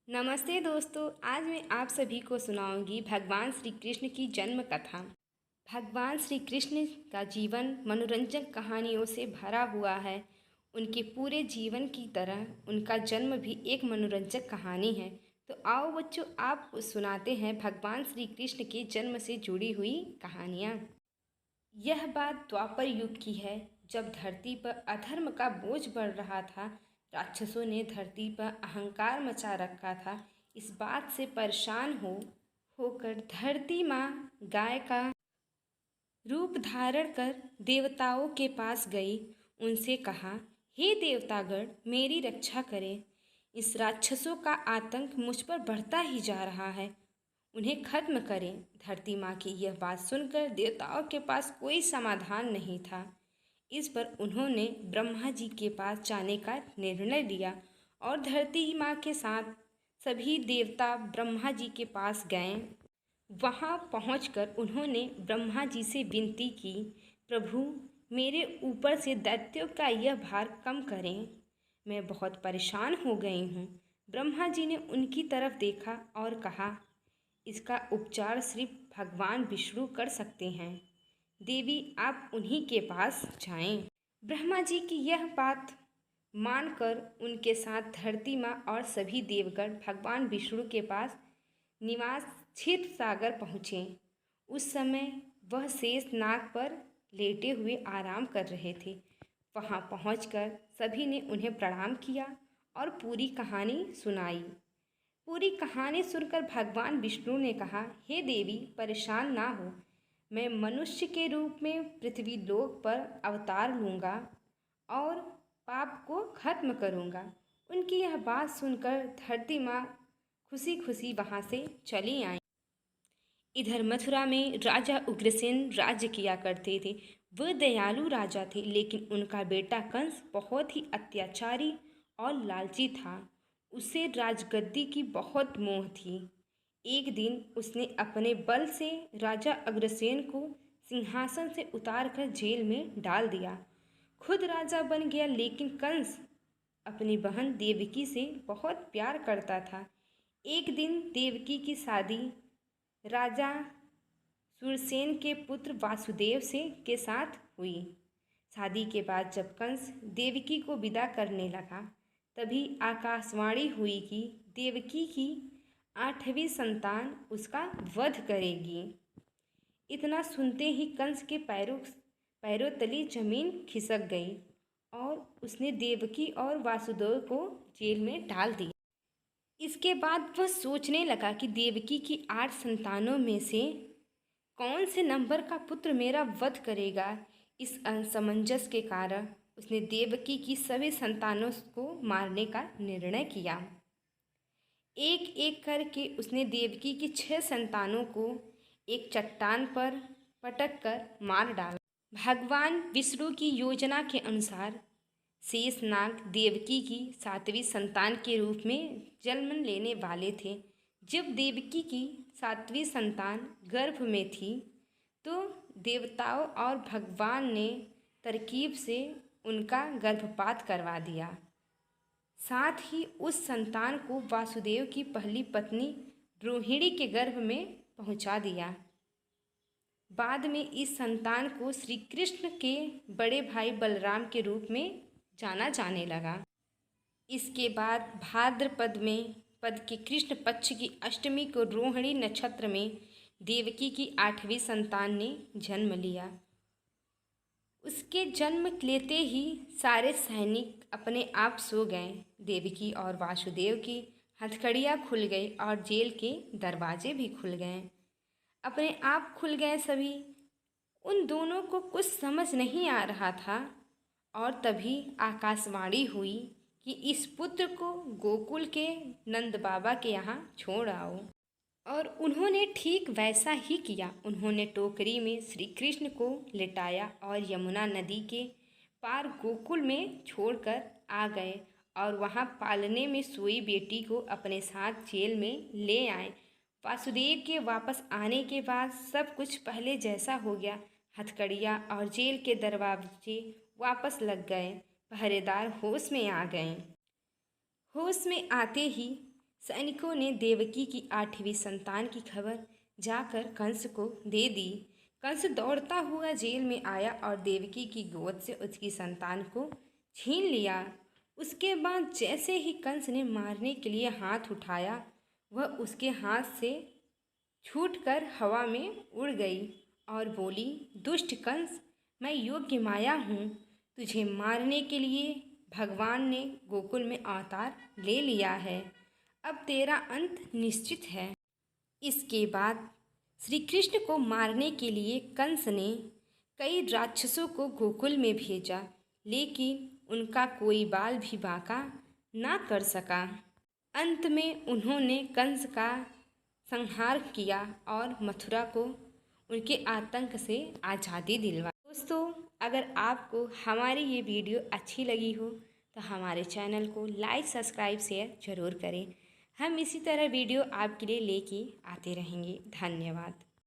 नमस्ते दोस्तों। आज मैं आप सभी को सुनाऊंगी भगवान श्री कृष्ण की जन्म कथा। भगवान श्री कृष्ण का जीवन मनोरंजक कहानियों से भरा हुआ है। उनके पूरे जीवन की तरह उनका जन्म भी एक मनोरंजक कहानी है। तो आओ बच्चों, आपको सुनाते हैं भगवान श्री कृष्ण के जन्म से जुड़ी हुई कहानियाँ। यह बात द्वापर युग की है, जब धरती पर अधर्म का बोझ बढ़ रहा था। राक्षसों ने धरती पर अहंकार मचा रखा था। इस बात से परेशान होकर धरती माँ गाय का रूप धारण कर देवताओं के पास गई। उनसे कहा, हे देवतागण, मेरी रक्षा करें। इस राक्षसों का आतंक मुझ पर बढ़ता ही जा रहा है, उन्हें खत्म करें। धरती माँ की यह बात सुनकर देवताओं के पास कोई समाधान नहीं था। इस पर उन्होंने ब्रह्मा जी के पास जाने का निर्णय लिया और धरती माँ के साथ सभी देवता ब्रह्मा जी के पास गए। वहाँ पहुंचकर उन्होंने ब्रह्मा जी से विनती की, प्रभु, मेरे ऊपर से दैत्यों का यह भार कम करें, मैं बहुत परेशान हो गई हूँ। ब्रह्मा जी ने उनकी तरफ देखा और कहा, इसका उपचार सिर्फ भगवान विष्णु कर सकते हैं। देवी, आप उन्हीं के पास जाएं। ब्रह्मा जी की यह बात मानकर उनके साथ धरती माँ और सभी देवगण भगवान विष्णु के पास निवास क्षीर सागर पहुँचे। उस समय वह शेष नाग पर लेटे हुए आराम कर रहे थे। वहाँ पहुंचकर सभी ने उन्हें प्रणाम किया और पूरी कहानी सुनाई। पूरी कहानी सुनकर भगवान विष्णु ने कहा, हे देवी, परेशान ना हो, मैं मनुष्य के रूप में पृथ्वी लोक पर अवतार लूँगा और पाप को खत्म करूँगा। उनकी यह बात सुनकर धरती माँ खुशी खुशी वहाँ से चली आई। इधर मथुरा में राजा उग्रसेन राज्य किया करते थे। वह दयालु राजा थे, लेकिन उनका बेटा कंस बहुत ही अत्याचारी और लालची था। उसे राजगद्दी की बहुत मोह थी। एक दिन उसने अपने बल से राजा अग्रसेन को सिंहासन से उतारकर जेल में डाल दिया। खुद राजा बन गया, लेकिन कंस अपनी बहन देवकी से बहुत प्यार करता था। एक दिन देवकी की शादी राजा सूरसेन के पुत्र वासुदेव से के साथ हुई। शादी के बाद जब कंस देवकी को विदा करने लगा, तभी आकाशवाणी हुई कि देवकी की 8वीं संतान उसका वध करेगी। इतना सुनते ही कंस के पैरों तले जमीन खिसक गई और उसने देवकी और वासुदेव को जेल में डाल दिया। इसके बाद वह सोचने लगा कि देवकी की 8 संतानों में से कौन से नंबर का पुत्र मेरा वध करेगा। इस असमंजस के कारण उसने देवकी की सभी संतानों को मारने का निर्णय किया। एक एक करके उसने देवकी की 6 संतानों को एक चट्टान पर पटक कर मार डाला। भगवान विष्णु की योजना के अनुसार शेषनाग देवकी की 7वीं संतान के रूप में जन्म लेने वाले थे। जब देवकी की 7वीं संतान गर्भ में थी, तो देवताओं और भगवान ने तरकीब से उनका गर्भपात करवा दिया। साथ ही उस संतान को वासुदेव की पहली पत्नी रोहिणी के गर्भ में पहुंचा दिया। बाद में इस संतान को श्री कृष्ण के बड़े भाई बलराम के रूप में जाना जाने लगा। इसके बाद भाद्रपद में पद के कृष्ण पक्ष की अष्टमी को रोहिणी नक्षत्र में देवकी की 8वीं संतान ने जन्म लिया। उसके जन्म लेते ही सारे सैनिक अपने आप सो गए। देवकी और वासुदेव की हथकड़ियाँ खुल गई और जेल के दरवाजे भी खुल गए। अपने आप खुल गए सभी। उन दोनों को कुछ समझ नहीं आ रहा था और तभी आकाशवाणी हुई कि इस पुत्र को गोकुल के नंद बाबा के यहाँ छोड़ आओ। और उन्होंने ठीक वैसा ही किया। उन्होंने टोकरी में श्री कृष्ण को लिटाया और यमुना नदी के पार गोकुल में छोड़कर आ गए और वहाँ पालने में सोई बेटी को अपने साथ जेल में ले आए। वासुदेव के वापस आने के बाद सब कुछ पहले जैसा हो गया। हथकड़ियाँ और जेल के दरवाजे वापस लग गए। पहरेदार होश में आ गए। होश में आते ही सैनिकों ने देवकी की 8वीं संतान की खबर जाकर कंस को दे दी। कंस दौड़ता हुआ जेल में आया और देवकी की गोद से उसकी संतान को छीन लिया। उसके बाद जैसे ही कंस ने मारने के लिए हाथ उठाया, वह उसके हाथ से छूटकर हवा में उड़ गई और बोली, दुष्ट कंस, मैं योग्य माया हूँ। तुझे मारने के लिए भगवान ने गोकुल में अवतार ले लिया है। अब तेरा अंत निश्चित है। इसके बाद श्री कृष्ण को मारने के लिए कंस ने कई राक्षसों को गोकुल में भेजा, लेकिन उनका कोई बाल भी बांका ना कर सका। अंत में उन्होंने कंस का संहार किया और मथुरा को उनके आतंक से आज़ादी दिलवाई। दोस्तों, अगर आपको हमारी ये वीडियो अच्छी लगी हो तो हमारे चैनल को लाइक, सब्सक्राइब, शेयर ज़रूर करें। हम इसी तरह वीडियो आपके लिए लेके आते रहेंगे। धन्यवाद।